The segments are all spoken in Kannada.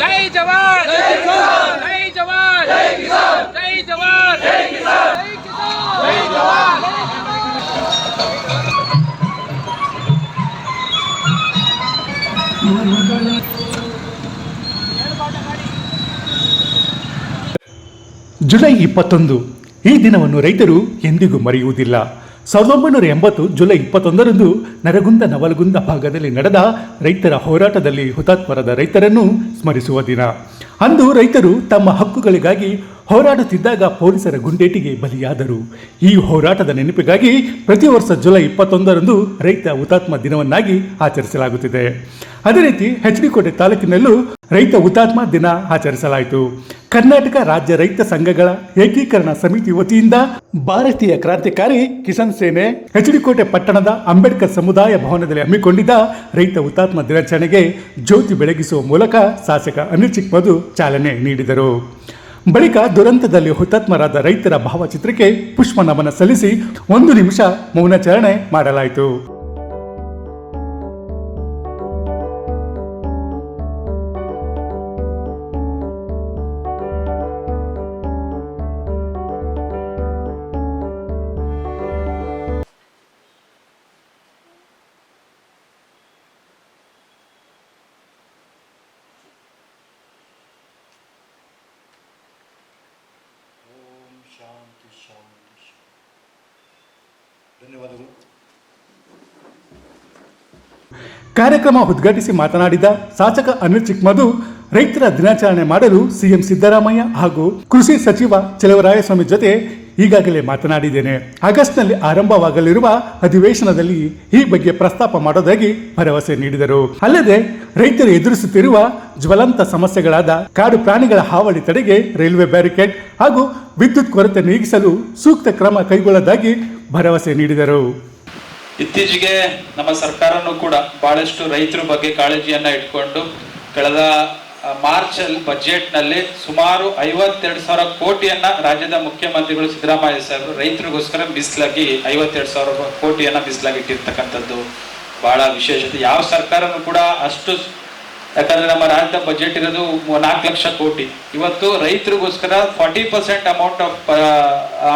ಜೈ ಜವಾನ್ ಜೈ ಕಿಸಾನ್, ಜೈ ಜವಾನ್ ಜೈ ಕಿಸಾನ್, ಜೈ ಜವಾನ್ ಜೈ ಕಿಸಾನ್, ಜೈ ಕಿಸಾನ್ ಜೈ ಜವಾನ್. ಜುಲೈ 21 ಈ ದಿನವನ್ನು ರೈತರು ಎಂದಿಗೂ ಮರೆಯುವುದಿಲ್ಲ. 1980 ಜುಲೈ 21ರಂದು ನರಗುಂದ ನವಲಗುಂದ ಭಾಗದಲ್ಲಿ ನಡೆದ ರೈತರ ಹೋರಾಟದಲ್ಲಿ ಹುತಾತ್ಮರಾದ ರೈತರನ್ನು ಸ್ಮರಿಸುವ ದಿನ. ಅಂದು ರೈತರು ತಮ್ಮ ಹಕ್ಕುಗಳಿಗಾಗಿ ಹೋರಾಡುತ್ತಿದ್ದಾಗ ಪೊಲೀಸರ ಗುಂಡೇಟಿಗೆ ಬಲಿಯಾದರು. ಈ ಹೋರಾಟದ ನೆನಪಿಗಾಗಿ ಪ್ರತಿ ವರ್ಷ ಜುಲೈ 21ರಂದು ರೈತ ಹುತಾತ್ಮ ದಿನವನ್ನಾಗಿ ಆಚರಿಸಲಾಗುತ್ತಿದೆ. ಅದೇ ರೀತಿ ಹೆಚ್ಡಿಕೋಟೆ ತಾಲೂಕಿನಲ್ಲೂ ರೈತ ಹುತಾತ್ಮ ದಿನ ಆಚರಿಸಲಾಯಿತು. ಕರ್ನಾಟಕ ರಾಜ್ಯ ರೈತ ಸಂಘಗಳ ಏಕೀಕರಣ ಸಮಿತಿ ವತಿಯಿಂದ ಭಾರತೀಯ ಕ್ರಾಂತಿಕಾರಿ ಕಿಸಾನ್ ಸೇನೆ ಹೆಚ್ಡಿಕೋಟೆ ಪಟ್ಟಣದ ಅಂಬೇಡ್ಕರ್ ಸಮುದಾಯ ಭವನದಲ್ಲಿ ಹಮ್ಮಿಕೊಂಡಿದ್ದ ರೈತ ಹುತಾತ್ಮ ದಿನಾಚರಣೆಗೆ ಜ್ಯೋತಿ ಬೆಳಗಿಸುವ ಮೂಲಕ ಶಾಸಕ ಅನಿಲ್ ಚಿಕ್ಕಮದು ಚಾಲನೆ ನೀಡಿದರು. ಬಳಿಕ ದುರಂತದಲ್ಲಿ ಹುತಾತ್ಮರಾದ ರೈತರ ಭಾವಚಿತ್ರಕ್ಕೆ ಪುಷ್ಪ ನಮನ ಸಲ್ಲಿಸಿ 1 ನಿಮಿಷ ಮೌನಾಚರಣೆ ಮಾಡಲಾಯಿತು. ಶಾಂತಿ ಶಾಂತಿ ಶಾಂತಿ. ಧನ್ಯವಾದಗಳು. ಕಾರ್ಯಕ್ರಮ ಉದ್ಘಾಟಿಸಿ ಮಾತನಾಡಿದ ಶಾಸಕ ಅನಿಲ್ ಚಿಕ್ಕಮದು, ರೈತರ ದಿನಾಚರಣೆ ಮಾಡಲು ಸಿಎಂ ಸಿದ್ದರಾಮಯ್ಯ ಹಾಗೂ ಕೃಷಿ ಸಚಿವ ಚಲುವರಾಯಸ್ವಾಮಿ ಜೊತೆ ಈಗಾಗಲೇ ಮಾತನಾಡಿದ್ದೇನೆ. ಆಗಸ್ಟ್ನಲ್ಲಿ ಆರಂಭವಾಗಲಿರುವ ಅಧಿವೇಶನದಲ್ಲಿ ಈ ಬಗ್ಗೆ ಪ್ರಸ್ತಾಪ ಮಾಡೋದಾಗಿ ಭರವಸೆ ನೀಡಿದರು. ಅಲ್ಲದೆ ರೈತರು ಎದುರಿಸುತ್ತಿರುವ ಜ್ವಲಂತ ಸಮಸ್ಯೆಗಳಾದ ಕಾಡು ಪ್ರಾಣಿಗಳ ಹಾವಳಿ ತಡೆಗೆ ರೈಲ್ವೆ ಬ್ಯಾರಿಕೇಡ್ ಹಾಗೂ ವಿದ್ಯುತ್ ಕೊರತೆ ನೀಗಿಸಲು ಸೂಕ್ತ ಕ್ರಮ ಕೈಗೊಳ್ಳೋದಾಗಿ ಭರವಸೆ ನೀಡಿದರು. ಇತ್ತೀಚೆಗೆ ನಮ್ಮ ಸರ್ಕಾರನೂ ಕೂಡ ಬಹಳಷ್ಟು ರೈತರ ಬಗ್ಗೆ ಕಾಳಜಿಯನ್ನ ಇಟ್ಕೊಂಡು ಕಳೆದ ಮಾರ್ಚ್ ಬಜೆಟ್ನಲ್ಲಿ ಸುಮಾರು 52,000 ಕೋಟಿಯನ್ನ ರಾಜ್ಯದ ಮುಖ್ಯಮಂತ್ರಿಗಳು ಸಿದ್ದರಾಮಯ್ಯ ಸಾಹೇಬರು ರೈತರಿಗೋಸ್ಕರ ಮೀಸಲಾಗಿ 52,000 ಕೋಟಿಯನ್ನ ಮೀಸಲಾಗಿ ಇಟ್ಟಿರ್ತಕ್ಕಂಥದ್ದು ಬಹಳ ವಿಶೇಷತೆ. ಯಾವ ಸರ್ಕಾರನೂ ಕೂಡ ಅಷ್ಟು, ಯಾಕಂದ್ರೆ ನಮ್ಮ ರಾಜ್ಯದ ಬಜೆಟ್ ಇರೋದು 4 ಲಕ್ಷ ಕೋಟಿ. ಇವತ್ತು ರೈತರಿಗೋಸ್ಕರ 40%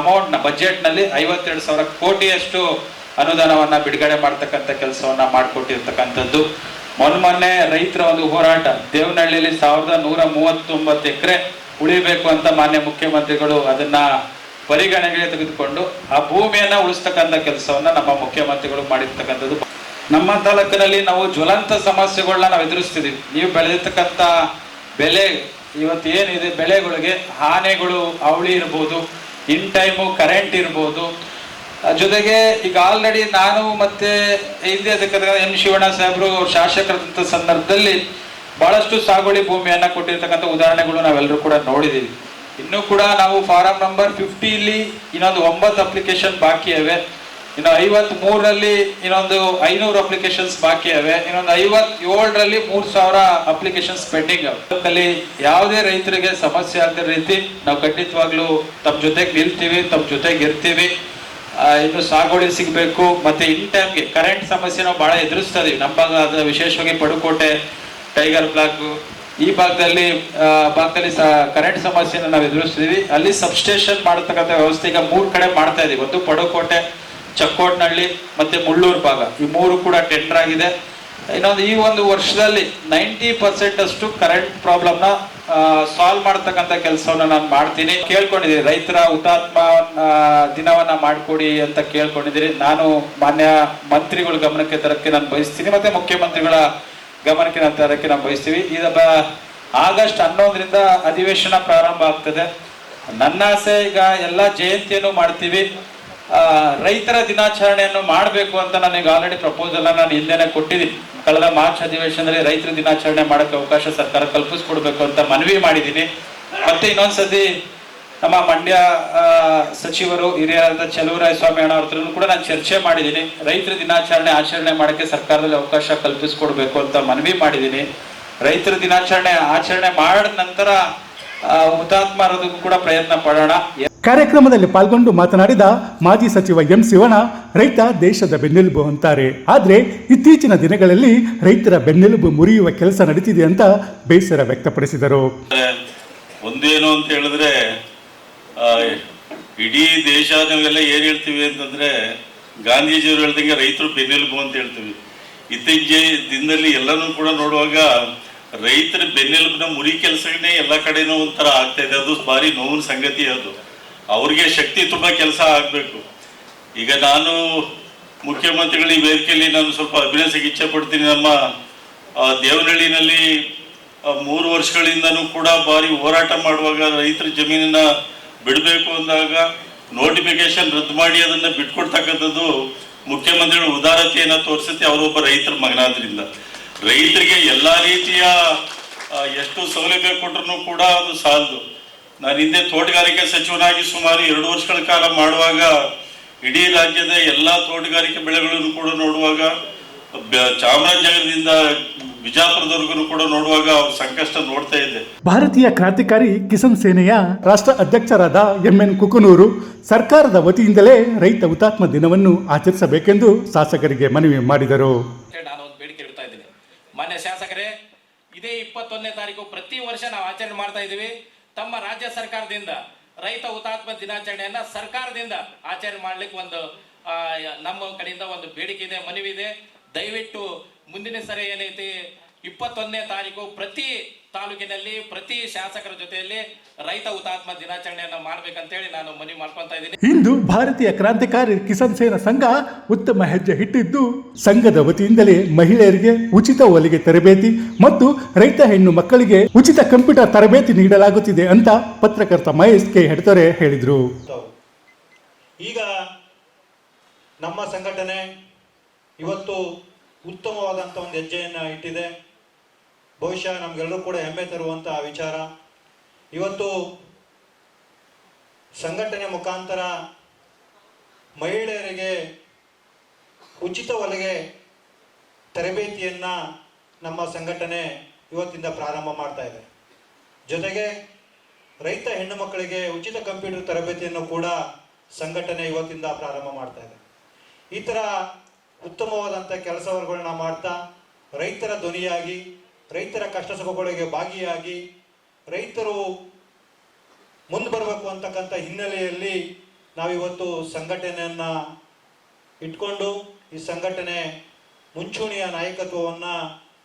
ಅಮೌಂಟ್ ನ ಬಜೆಟ್ ನಲ್ಲಿ 52,000 ಕೋಟಿಯಷ್ಟು ಅನುದಾನವನ್ನ ಬಿಡುಗಡೆ ಮಾಡ್ತಕ್ಕಂಥ ಕೆಲಸವನ್ನ ಮಾಡಿಕೊಟ್ಟಿರ್ತಕ್ಕಂಥದ್ದು. ಮೊನ್ನೆ ರೈತರ ಒಂದು ಹೋರಾಟ ದೇವನಹಳ್ಳಿಯಲ್ಲಿ 1,139 ಎಕರೆ ಉಳಿಬೇಕು ಅಂತ ಮಾನ್ಯ ಮುಖ್ಯಮಂತ್ರಿಗಳು ಅದನ್ನ ಪರಿಗಣನೆಗೆ ತೆಗೆದುಕೊಂಡು ಆ ಭೂಮಿಯನ್ನ ಉಳಿಸ್ತಕ್ಕಂಥ ಕೆಲಸವನ್ನ ನಮ್ಮ ಮುಖ್ಯಮಂತ್ರಿಗಳು ಮಾಡಿರ್ತಕ್ಕಂಥದ್ದು. ನಮ್ಮ ತಾಲೂಕಿನಲ್ಲಿ ನಾವು ಜ್ವಲಂತ ಸಮಸ್ಯೆಗಳನ್ನ ನಾವು ಎದುರಿಸ್ತಿದೀವಿ. ನೀವು ಬೆಳೆದಿರ್ತಕ್ಕಂಥ ಬೆಲೆ ಇವತ್ತು ಏನಿದೆ, ಬೆಳೆಗಳಿಗೆ ಹಾನಿಗಳು ಅವಳಿ ಇರ್ಬೋದು, ಇನ್ ಟೈಮು ಕರೆಂಟ್ ಇರ್ಬೋದು. ಜೊತೆಗೆ ಈಗ ಆಲ್ರೆಡಿ ನಾನು ಮತ್ತೆ ಹಿಂದೆ ಎಂ ಶಿವಣ್ಣ ಸಾಹೇಬರು ಶಾಸಕರಂತ ಸಂದರ್ಭದಲ್ಲಿ ಬಹಳಷ್ಟು ಸಾಗುವಳಿ ಭೂಮಿಯನ್ನ ಕೊಟ್ಟಿರ್ತಕ್ಕಂಥ ಉದಾಹರಣೆಗಳು ನಾವೆಲ್ಲರೂ ಕೂಡ ನೋಡಿದೀವಿ. ಇನ್ನೂ ಕೂಡ ನಾವು ಫಾರಂ ನಂಬರ್ 50 ಇನ್ನೊಂದು 9 ಅಪ್ಲಿಕೇಶನ್ ಬಾಕಿ ಇವೆ. ಇನ್ನು 53ರಲ್ಲಿ ಇನ್ನೊಂದು 500 ಅಪ್ಲಿಕೇಶನ್ಸ್ ಬಾಕಿ ಇವೆ. ಇನ್ನೊಂದು 57ರಲ್ಲಿ 3,000 ಅಪ್ಲಿಕೇಶನ್ಸ್ ಪೆಂಡಿಂಗ್. ಅಲ್ಲಿ ಯಾವುದೇ ರೈತರಿಗೆ ಸಮಸ್ಯೆ ಆಗದ ರೀತಿ ನಾವು ಖಂಡಿತವಾಗ್ಲೂ ತಮ್ಮ ಜೊತೆಗೆ ನಿಲ್ತೀವಿ, ತಮ್ಮ ಜೊತೆಗೆ ಇರ್ತೀವಿ. ಇನ್ನು ಸಾಗುವಳಿ ಸಿಗಬೇಕು, ಮತ್ತೆ ಇನ್ ಟೈಮ್ಗೆ ಕರೆಂಟ್ ಸಮಸ್ಯೆ ನಾವು ಬಹಳ ಎದುರಿಸ್ತಾ ಇದೀವಿ. ನಮ್ಮ ಭಾಗ ವಿಶೇಷವಾಗಿ ಪಡುಕೋಟೆ, ಟೈಗರ್ ಬ್ಲಾಕ್ ಈ ಭಾಗದಲ್ಲಿ ಕರೆಂಟ್ ಸಮಸ್ಯೆನ ನಾವು ಎದುರಿಸ್ತೀವಿ. ಅಲ್ಲಿ ಸಬ್ಸ್ಟೇಷನ್ ಮಾಡತಕ್ಕಂಥ ವ್ಯವಸ್ಥೆ ಈಗ 3 ಕಡೆ ಮಾಡ್ತಾ ಇದೀವಿ. ಒಂದು ಪಡುಕೋಟೆ, ಚಕ್ಕೋಟ್ನಹಳ್ಳಿ ಮತ್ತೆ ಮುಳ್ಳೂರು ಭಾಗ, ಈ 3 ಕೂಡ ಟೆಂಡರ್ ಆಗಿದೆ. ಇನ್ನೊಂದು ಈ ಒಂದು ವರ್ಷದಲ್ಲಿ 90% ಅಷ್ಟು ಕರೆಂಟ್ ಪ್ರಾಬ್ಲಮ್ನ ಸಾಲ್ವ್ ಮಾಡ್ತಕ್ಕಂಥ ಕೆಲಸವನ್ನ ನಾನು ಮಾಡ್ತೀನಿ. ಕೇಳ್ಕೊಂಡಿದ್ದೀನಿ, ರೈತರ ಹುತಾತ್ಮ ದಿನವನ್ನ ಮಾಡ್ಕೊಡಿ ಅಂತ ಕೇಳ್ಕೊಂಡಿದ್ದೀನಿ. ನಾನು ಮಾನ್ಯ ಮಂತ್ರಿಗಳ ಗಮನಕ್ಕೆ ತರಕ್ಕೆ ನಾನು ಬಯಸ್ತೀನಿ, ಮತ್ತೆ ಮುಖ್ಯಮಂತ್ರಿಗಳ ಗಮನಕ್ಕೆ ತರಕ್ಕೆ ನಾವು ಬಯಸ್ತೀವಿ. ಆಗಸ್ಟ್ 11ರಿಂದ ಅಧಿವೇಶನ ಪ್ರಾರಂಭ ಆಗ್ತದೆ. ನನ್ನ ಆಸೆ ಈಗ ಎಲ್ಲ ಜಯಂತಿಯನ್ನು ಮಾಡ್ತೀವಿ, ರೈತರ ದಿನಾಚರಣೆಯನ್ನು ಮಾಡಬೇಕು ಅಂತ ನನಗೆ ಆಲ್ರೆಡಿ ಪ್ರಪೋಸಲ್ ನಾನು ಹಿಂದೆನೆ ಕೊಟ್ಟಿದ್ದೀನಿ. ಕಳೆದ ಮಾರ್ಚ್ ಅಧಿವೇಶನದಲ್ಲಿ ರೈತರ ದಿನಾಚರಣೆ ಮಾಡೋಕ್ಕೆ ಅವಕಾಶ ಸರ್ಕಾರ ಕಲ್ಪಿಸ್ಕೊಡ್ಬೇಕು ಅಂತ ಮನವಿ ಮಾಡಿದ್ದೀನಿ. ಮತ್ತೆ ಇನ್ನೊಂದ್ಸತಿ ನಮ್ಮ ಮಂಡ್ಯ ಸಚಿವರು ಹಿರಿಯರಾದ ಚಲುವರಾಯಸ್ವಾಮಿ ಅಣ್ಣ ಅವ್ರ ಹತ್ರನೂ ಕೂಡ ನಾನು ಚರ್ಚೆ ಮಾಡಿದ್ದೀನಿ. ರೈತರ ದಿನಾಚರಣೆ ಆಚರಣೆ ಮಾಡೋಕ್ಕೆ ಸರ್ಕಾರದಲ್ಲಿ ಅವಕಾಶ ಕಲ್ಪಿಸ್ಕೊಡ್ಬೇಕು ಅಂತ ಮನವಿ ಮಾಡಿದ್ದೀನಿ. ರೈತರ ದಿನಾಚರಣೆ ಆಚರಣೆ ಮಾಡಿದ ನಂತರ ಹುತಾತ್ಮರದಕ್ಕೂ ಕೂಡ ಪ್ರಯತ್ನ ಪಡೋಣ. ಕಾರ್ಯಕ್ರಮದಲ್ಲಿ ಪಾಲ್ಗೊಂಡು ಮಾತನಾಡಿದ ಮಾಜಿ ಸಚಿವ ಎಂ ಶಿವಣ್ಣ, ರೈತ ದೇಶದ ಬೆನ್ನೆಲುಬು ಅಂತಾರೆ. ಆದರೆ ಇತ್ತೀಚಿನ ದಿನಗಳಲ್ಲಿ ರೈತರ ಬೆನ್ನೆಲುಬು ಮುರಿಯುವ ಕೆಲಸ ನಡೀತಿದೆ ಅಂತ ಬೇಸರ ವ್ಯಕ್ತಪಡಿಸಿದರು. ಒಂದೇನು ಅಂತ ಹೇಳಿದ್ರೆ ಇಡೀ ದೇಶ ನಾವೆಲ್ಲ ಏನು ಹೇಳ್ತೀವಿ ಅಂತಂದ್ರೆ ಗಾಂಧೀಜಿಯವರು ಹೇಳ್ದಂಗೆ ರೈತರು ಬೆನ್ನೆಲುಬು ಅಂತ ಹೇಳ್ತೀವಿ. ಇತ್ತೀಚೆಗೆ ದಿನದಲ್ಲಿ ಎಲ್ಲನೂ ಕೂಡ ನೋಡುವಾಗ ರೈತರ ಬೆನ್ನೆಲುಬಿನ ಮುರಿ ಕೆಲಸಗಳನ್ನೇ ಎಲ್ಲ ಕಡೆನೂ ಒಂಥರ ಆಗ್ತಾ ಇದೆ. ಅದು ಭಾರಿ ನೋವಿನ ಸಂಗತಿ. ಅದು ಅವ್ರಿಗೆ ಶಕ್ತಿ ತುಂಬ ಕೆಲಸ ಆಗಬೇಕು. ಈಗ ನಾನು ಮುಖ್ಯಮಂತ್ರಿಗಳ ಈ ವೇದಿಕೆಯಲ್ಲಿ ನಾನು ಸ್ವಲ್ಪ ಅಭಿನಯಿಸಕ್ಕೆ ಇಚ್ಛೆ ಪಡ್ತೀನಿ. ನಮ್ಮ ದೇವನಹಳ್ಳಿನಲ್ಲಿ 3 ವರ್ಷಗಳಿಂದನೂ ಕೂಡ ಭಾರಿ ಹೋರಾಟ ಮಾಡುವಾಗ ರೈತರ ಜಮೀನನ್ನ ಬಿಡಬೇಕು ಅಂದಾಗ ನೋಟಿಫಿಕೇಶನ್ ರದ್ದು ಮಾಡಿ ಅದನ್ನು ಬಿಟ್ಕೊಡ್ತಕ್ಕಂಥದ್ದು ಮುಖ್ಯಮಂತ್ರಿಗಳ ಉದಾರತೆಯನ್ನು ತೋರಿಸುತ್ತೆ. ಅವರೊಬ್ಬ ರೈತರ ಮಗನಾದ್ರಿಂದ ರೈತರಿಗೆ ಎಲ್ಲ ರೀತಿಯ ಎಷ್ಟು ಸೌಲಭ್ಯ ಕೊಟ್ಟರು ಕೂಡ ಅದು ಸಾಲದು. ನಾನು ಹಿಂದೆ ತೋಟಗಾರಿಕೆ ಸಚಿವನಾಗಿ ಸುಮಾರು 2 ವರ್ಷಗಳ ಕಾಲ ಮಾಡುವಾಗ ಇಡೀ ರಾಜ್ಯದ ಎಲ್ಲ ತೋಟಗಾರಿಕೆ ಬೆಳೆಗಳನ್ನು ಕೂಡ ನೋಡುವಾಗ ಚಾಮರಾಜನಗರದಿಂದ ಬಿಜಾಪುರದವರೆಗೂ ಕೂಡ ನೋಡುವಾಗ ಅವ್ರ ಸಂಕಷ್ಟ ನೋಡ್ತಾ ಇದ್ದೆ. ಭಾರತೀಯ ಕ್ರಾಂತಿಕಾರಿ ಕಿಸಾನ್ ಸೇನೆಯ ರಾಷ್ಟ್ರ ಅಧ್ಯಕ್ಷರಾದ ಎಂ.ಎನ್. ಕುಕನೂರು ಸರ್ಕಾರದ ವತಿಯಿಂದಲೇ ರೈತ ಹುತಾತ್ಮ ದಿನವನ್ನು ಆಚರಿಸಬೇಕೆಂದು ಶಾಸಕರಿಗೆ ಮನವಿ ಮಾಡಿದರು. ನಾನು ಒಂದು ಬೇಡಿಕೆ ಇಡ್ತಾ ಇದ್ದೀನಿ. ಮಾನ್ಯ ಶಾಸಕರೇ, ಇದೇ 21ನೇ ತಾರೀಕು ಪ್ರತಿ ವರ್ಷ ನಾವು ಆಚರಣೆ ಮಾಡ್ತಾ ಇದ್ದೀವಿ. ತಮ್ಮ ರಾಜ್ಯ ಸರ್ಕಾರದಿಂದ ರೈತ ಹುತಾತ್ಮ ದಿನಾಚರಣೆಯನ್ನ ಸರ್ಕಾರದಿಂದ ಆಚರಣೆ ಮಾಡ್ಲಿಕ್ಕೆ ಒಂದು ನಮ್ಮ ಕಡೆಯಿಂದ ಒಂದು ಬೇಡಿಕೆ ಇದೆ, ಮನವಿ ಇದೆ. ದಯವಿಟ್ಟು ಮುಂದಿನ ಸರಿ ಏನೈತಿ 21ನೇ ತಾರೀಕು ಪ್ರತಿ ತಾಲೂಕಿನಲ್ಲಿ ಪ್ರತಿ ಶಾಸಕರ ಜೊತೆಯಲ್ಲಿ ರೈತ ಹುತಾತ್ಮ ದಿನಾಚರಣೆಯನ್ನ ಮಾಡ್ಬೇಕಂತೇಳಿ ನಾನು ಮನವಿ ಮಾಡ್ಕೊಂತ ಇದ್ದೀನಿ. ಇಂದು ಭಾರತೀಯ ಕ್ರಾಂತಿಕಾರಿ ಕಿಸಾನ್ ಸೇನಾ ಸಂಘ ಉತ್ತಮ ಹೆಜ್ಜೆ ಇಟ್ಟಿದ್ದು, ಸಂಘದ ವತಿಯಿಂದಲೇ ಮಹಿಳೆಯರಿಗೆ ಉಚಿತ ಹೊಲಿಗೆ ತರಬೇತಿ ಮತ್ತು ರೈತ ಹೆಣ್ಣು ಮಕ್ಕಳಿಗೆ ಉಚಿತ ಕಂಪ್ಯೂಟರ್ ತರಬೇತಿ ನೀಡಲಾಗುತ್ತಿದೆ ಅಂತ ಪತ್ರಕರ್ತ ಮಹೇಶ್ ಕೆ ಹೆಡ್ತೊರೆ ಹೇಳಿದರು. ಈಗ ನಮ್ಮ ಸಂಘಟನೆ ಇವತ್ತು ಉತ್ತಮವಾದಂಥ ಒಂದು ಹೆಜ್ಜೆಯನ್ನು ಇಟ್ಟಿದೆ. ಬಹುಶಃ ನಮಗೆಲ್ಲರೂ ಕೂಡ ಹೆಮ್ಮೆ ತರುವಂತಹ ವಿಚಾರ. ಇವತ್ತು ಸಂಘಟನೆ ಮುಖಾಂತರ ಮಹಿಳೆಯರಿಗೆ ಉಚಿತ ಹೊಲಿಗೆ ತರಬೇತಿಯನ್ನು ನಮ್ಮ ಸಂಘಟನೆ ಇವತ್ತಿಂದ ಪ್ರಾರಂಭ ಮಾಡ್ತಾ ಇದೆ. ಜೊತೆಗೆ ರೈತ ಹೆಣ್ಣು ಮಕ್ಕಳಿಗೆ ಉಚಿತ ಕಂಪ್ಯೂಟರ್ ತರಬೇತಿಯನ್ನು ಕೂಡ ಸಂಘಟನೆ ಇವತ್ತಿಂದ ಪ್ರಾರಂಭ ಮಾಡ್ತಾ ಇದೆ. ಈ ಥರ ಉತ್ತಮವಾದಂಥ ಕೆಲಸಗಳನ್ನ ಮಾಡ್ತಾ ರೈತರ ಧ್ವನಿಯಾಗಿ, ರೈತರ ಕಷ್ಟ ಸುಖಗಳಿಗೆ ಭಾಗಿಯಾಗಿ ರೈತರು ಮುಂದೆ ಬರಬೇಕು ಅಂತಕ್ಕಂಥ ಹಿನ್ನೆಲೆಯಲ್ಲಿ ನಾವಿವತ್ತು ಸಂಘಟನೆಯನ್ನು ಇಟ್ಕೊಂಡು ಈ ಸಂಘಟನೆ ಮುಂಚೂಣಿಯ ನಾಯಕತ್ವವನ್ನು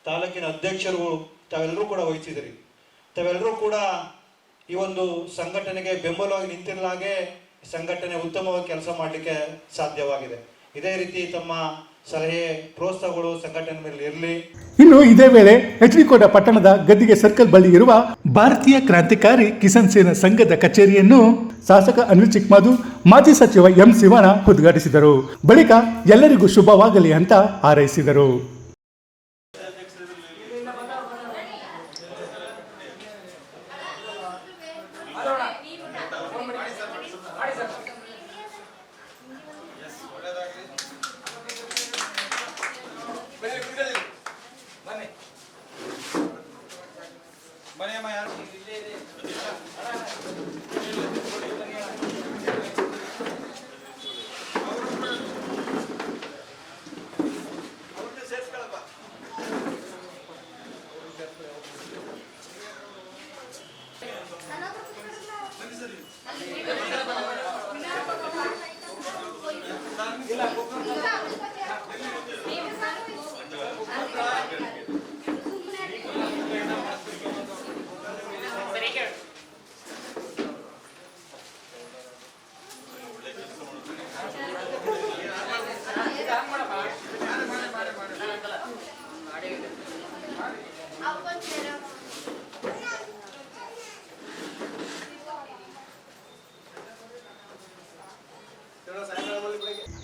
ತಾಲೂಕಿನ ಅಧ್ಯಕ್ಷರು ತಾವೆಲ್ಲರೂ ಕೂಡ ವಹಿಸಿದ್ರಿ. ತಾವೆಲ್ಲರೂ ಕೂಡ ಈ ಒಂದು ಸಂಘಟನೆಗೆ ಬೆಂಬಲವಾಗಿ ನಿಂತಿರಲಾಗೆ ಸಂಘಟನೆ ಉತ್ತಮವಾಗಿ ಕೆಲಸ ಮಾಡಲಿಕ್ಕೆ ಸಾಧ್ಯವಾಗಿದೆ. ಇದೇ ರೀತಿ ತಮ್ಮ ಸಲಹೆ ಪ್ರೋತ್ಸಾಹಗಳು ಸಂಘಟನೆ ಮೇಲೆ ಇರಲಿ. ಇನ್ನು ಇದೇ ವೇಳೆ ಎಚ್.ಡಿ. ಕೋಟೆ ಪಟ್ಟಣದ ಗದ್ದಿಗೆ ಸರ್ಕಲ್ ಬಳಿ ಇರುವ ಭಾರತೀಯ ಕ್ರಾಂತಿಕಾರಿ ಕಿಸಾನ್ ಸೇನಾ ಸಂಘದ ಕಚೇರಿಯನ್ನು ಶಾಸಕ ಅನಿಲ್ ಚಿಕ್ಮಾದು, ಮಾಜಿ ಸಚಿವ ಎಂ. ಶಿವಣ್ಣ ಉದ್ಘಾಟಿಸಿದರು. ಬಳಿಕ ಎಲ್ಲರಿಗೂ ಶುಭವಾಗಲಿ ಅಂತ ಹಾರೈಸಿದರು.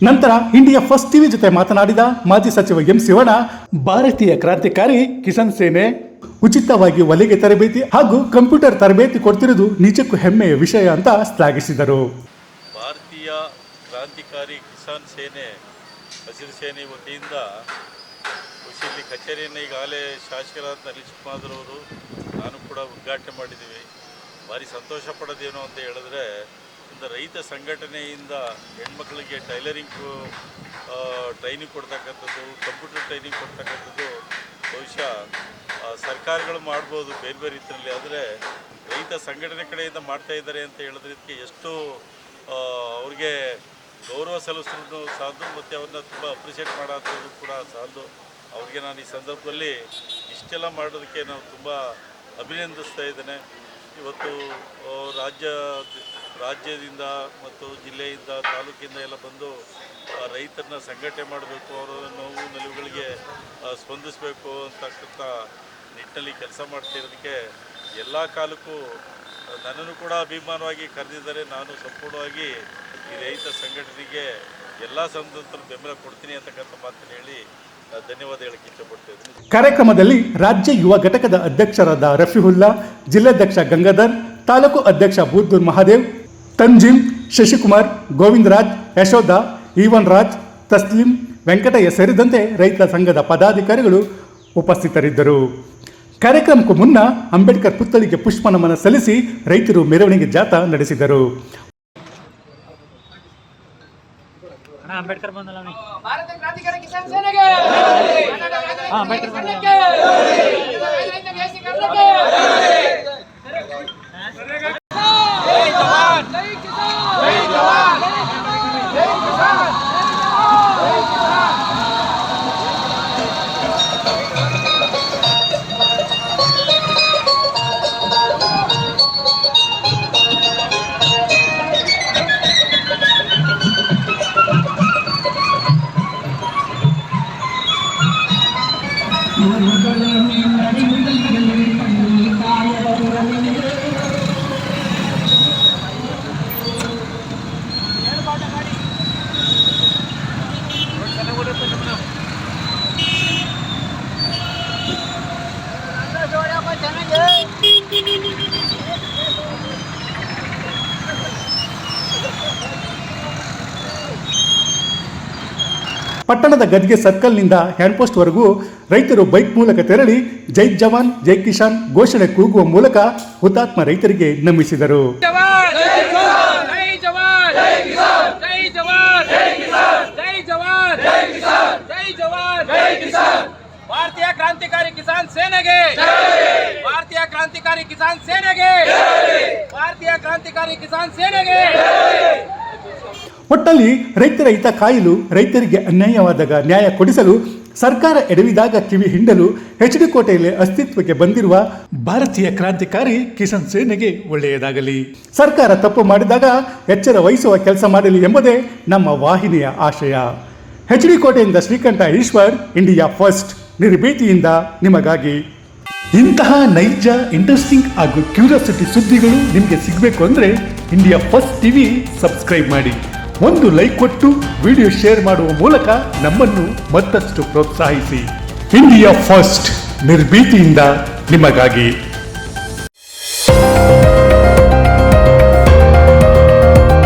ನಂತರ ಇಂಡಿಯಾ ಫಸ್ಟ್ ಟಿವಿ ಜೊತೆ ಮಾತನಾಡಿದ ಮಾಜಿ ಸಚಿವ ಎಂ. ಶಿವಣ್ಣ, ಭಾರತೀಯ ಕ್ರಾಂತಿಕಾರಿ ಕಿಸಾನ್ ಸೇನೆ ಉಚಿತವಾಗಿ ಹೊಲಿಗೆ ತರಬೇತಿ ಹಾಗೂ ಕಂಪ್ಯೂಟರ್ ತರಬೇತಿ ಕೊಡ್ತಿರುವುದು ನಿಜಕ್ಕೂ ಹೆಮ್ಮೆಯ ವಿಷಯ ಅಂತ ಶ್ಲಾಘಿಸಿದರು. ಭಾರತೀಯ ಕ್ರಾಂತಿಕಾರಿ ಕಿಸಾನ್ ಸೇನೆ ಹಸಿರು ಸೇನೆ ವತಿಯಿಂದ ಇಲ್ಲಿ ಕಚೇರಿಯನ್ನು ಈಗಾಗಲೇ ಶಾಸಕರಾದ ಅನಿಲ್ ಚಿಕ್ಮಾದರವರು ನಾನು ಕೂಡ ಉದ್ಘಾಟನೆ ಮಾಡಿದ್ದೀವಿ. ಭಾರಿ ಸಂತೋಷ ಪಡೋದೇನು ಅಂತ ಹೇಳಿದ್ರೆ ಒಂದು ರೈತ ಸಂಘಟನೆಯಿಂದ ಹೆಣ್ಮಕ್ಳಿಗೆ ಟೈಲರಿಂಗ್ ಟ್ರೈನಿಂಗ್ ಕೊಡ್ತಕ್ಕಂಥದ್ದು, ಕಂಪ್ಯೂಟರ್ ಟ್ರೈನಿಂಗ್ ಕೊಡ್ತಕ್ಕಂಥದ್ದು ಬಹುಶಃ ಸರ್ಕಾರಗಳು ಮಾಡ್ಬೋದು ಬೇರೆ ಬೇರೆ ರೀತಿಯಲ್ಲಿ. ಆದರೆ ರೈತ ಸಂಘಟನೆ ಕಡೆಯಿಂದ ಮಾಡ್ತಾ ಇದ್ದಾರೆ ಅಂತ ಹೇಳಿದ್ರದಕ್ಕೆ ಎಷ್ಟು ಅವ್ರಿಗೆ ಗೌರವ ಸಲ್ಲಿಸೋದು ಸಾಲದು, ಮತ್ತು ಅವ್ರನ್ನ ತುಂಬ ಅಪ್ರಿಷಿಯೇಟ್ ಮಾಡೋದು ಕೂಡ ಸಾಲದು. ಅವ್ರಿಗೆ ನಾನು ಈ ಸಂದರ್ಭದಲ್ಲಿ ಇಷ್ಟೆಲ್ಲ ಮಾಡೋದಕ್ಕೆ ನಾವು ತುಂಬ ಅಭಿನಂದಿಸ್ತಾ ಇದ್ದೇನೆ. ಇವತ್ತು ರಾಜ್ಯದಿಂದ ಮತ್ತು ಜಿಲ್ಲೆಯಿಂದ ತಾಲೂಕಿಂದ ಎಲ್ಲ ಬಂದು ರೈತರನ್ನ ಸಂಘಟನೆ ಮಾಡಬೇಕು, ಅವರ ನೋವು ನಿಲುವುಗಳಿಗೆ ಸ್ಪಂದಿಸಬೇಕು ಅಂತಕ್ಕಂಥ ನಿಟ್ಟಿನಲ್ಲಿ ಕೆಲಸ ಮಾಡ್ತಿರೋದಕ್ಕೆ ಎಲ್ಲ ಕಾಲಕ್ಕೂ ನನ್ನನ್ನು ಕೂಡ ಅಭಿಮಾನವಾಗಿ ಕರೆದಿದ್ದಾರೆ. ನಾನು ಸಂಪೂರ್ಣವಾಗಿ ಈ ರೈತ ಸಂಘಟನೆಗೆ ಎಲ್ಲ ಸಂದರ್ಭದಲ್ಲೂ ಬೆಂಬಲ ಕೊಡ್ತೀನಿ ಅಂತಕ್ಕಂಥ ಮಾತನ್ನು ಹೇಳಿ ಧನ್ಯವಾದ ಹೇಳಕ್ಕೆ ಇಷ್ಟಪಡ್ತೇನೆ. ಕಾರ್ಯಕ್ರಮದಲ್ಲಿ ರಾಜ್ಯ ಯುವ ಘಟಕದ ಅಧ್ಯಕ್ಷರಾದ ರಫೀಹುಲ್ಲಾ, ಜಿಲ್ಲಾಧ್ಯಕ್ಷ ಗಂಗಾಧರ್, ತಾಲೂಕು ಅಧ್ಯಕ್ಷ ಬೂದ್ದೂರ್ ಮಹಾದೇವ್, ತಂಜಿಮ್, ಶಶಿಕುಮಾರ್, ಗೋವಿಂದರಾಜ್, ಯಶೋಧ, ಈವನ್ ರಾಜ್, ತಸ್ಲಿಂ, ವೆಂಕಟಯ್ಯ ಸೇರಿದಂತೆ ರೈತ ಸಂಘದ ಪದಾಧಿಕಾರಿಗಳು ಉಪಸ್ಥಿತರಿದ್ದರು. ಕಾರ್ಯಕ್ರಮಕ್ಕೂ ಮುನ್ನ ಅಂಬೇಡ್ಕರ್ ಪುತ್ಥಳಿಗೆ ಪುಷ್ಪ ನಮನ ಸಲ್ಲಿಸಿ ರೈತರು ಮೆರವಣಿಗೆ ಜಾಥಾ ನಡೆಸಿದರು. ಭಾರತ ಕ್ರಾಂತಿಕಾರಿ ಕಿಸಾನ್ ಸೇನೆಗೆ ಜೈ ಜವಾನ್, ಜೈ ಕಿಸಾನ್, ಜೈ ಜವಾನ್, ಜೈ ಕಿಸಾನ್, ಜೈ ಕಿಸಾನ್. ಪಟ್ಟಣದ ಗದ್ಗೆ ಸರ್ಕಲ್ನಿಂದ ಹ್ಯಾಂಡ್ಪೋಸ್ಟ್ವರೆಗೂ ರೈತರು ಬೈಕ್ ಮೂಲಕ ತೆರಳಿ ಜೈ ಜವಾನ್ ಜೈ ಕಿಸಾನ್ ಘೋಷಣೆ ಕೂಗುವ ಮೂಲಕ ಹುತಾತ್ಮ ರೈತರಿಗೆ ನಮಿಸಿದರು. ಜವಾನ್, ಜೈ ಕಿಸಾನ್, ಜೈ ಜವಾನ್, ಜೈ ಕಿಸಾನ್, ಜೈ ಜವಾನ್, ಜೈ ಕಿಸಾನ್, ಜೈ ಜವಾನ್, ಜೈ ಕಿಸಾನ್, ಜೈ ಜವಾನ್, ಜೈ ಕಿಸಾನ್. ಭಾರತೀಯ ಕ್ರಾಂತಿಕಾರಿ ಕಿಸಾನ್ ಸೇನೆಗೆ ಭಾರತೀಯ ಕ್ರಾಂತಿಕಾರಿ ಕಿಸಾನ್ ಸೇನೆಗೆ ಭಾರತೀಯ ಕ್ರಾಂತಿಕಾರಿ ಕಿಸಾನ್ ಸೇನೆಗೆ. ಒಟ್ಟಲ್ಲಿ ರೈತರ ಹಿತ ಕಾಯಲು, ರೈತರಿಗೆ ಅನ್ಯಾಯವಾದಾಗ ನ್ಯಾಯ ಕೊಡಿಸಲು, ಸರ್ಕಾರ ಎಡವಿದಾಗ ಕಿವಿ ಹಿಂಡಲು HD ಕೋಟೆಯಲ್ಲಿ ಅಸ್ತಿತ್ವಕ್ಕೆ ಬಂದಿರುವ ಭಾರತೀಯ ಕ್ರಾಂತಿಕಾರಿ ಕಿಸಾನ್ ಸೇನೆಗೆ ಒಳ್ಳೆಯದಾಗಲಿ. ಸರ್ಕಾರ ತಪ್ಪು ಮಾಡಿದಾಗ ಎಚ್ಚರ ವಹಿಸುವ ಕೆಲಸ ಮಾಡಲಿ ಎಂಬುದೇ ನಮ್ಮ ವಾಹಿನಿಯ ಆಶಯ. HD ಕೋಟೆಯಿಂದ ಶ್ರೀಕಂಠ ಈಶ್ವರ್, ಇಂಡಿಯಾ ಫಸ್ಟ್, ನಿರ್ಭೀತಿಯಿಂದ ನಿಮಗಾಗಿ. ಇಂತಹ ನೈಜ, ಇಂಟ್ರೆಸ್ಟಿಂಗ್ ಹಾಗೂ ಕ್ಯೂರಿಯಾಸಿಟಿ ಸುದ್ದಿಗಳು ನಿಮಗೆ ಸಿಗಬೇಕು ಅಂದರೆ ಇಂಡಿಯಾ ಫಸ್ಟ್ ಟಿವಿ ಸಬ್ಸ್ಕ್ರೈಬ್ ಮಾಡಿ. ಒಂದು ಲೈಕ್ ಕೊಟ್ಟು ವಿಡಿಯೋ ಶೇರ್ ಮಾಡುವ ಮೂಲಕ ನಮ್ಮನ್ನು ಮತ್ತಷ್ಟು ಪ್ರೋತ್ಸಾಹಿಸಿ. ಇಂಡಿಯಾ ಫಸ್ಟ್, ನಿರ್ಭೀತಿಯಿಂದ ನಿಮಗಾಗಿ.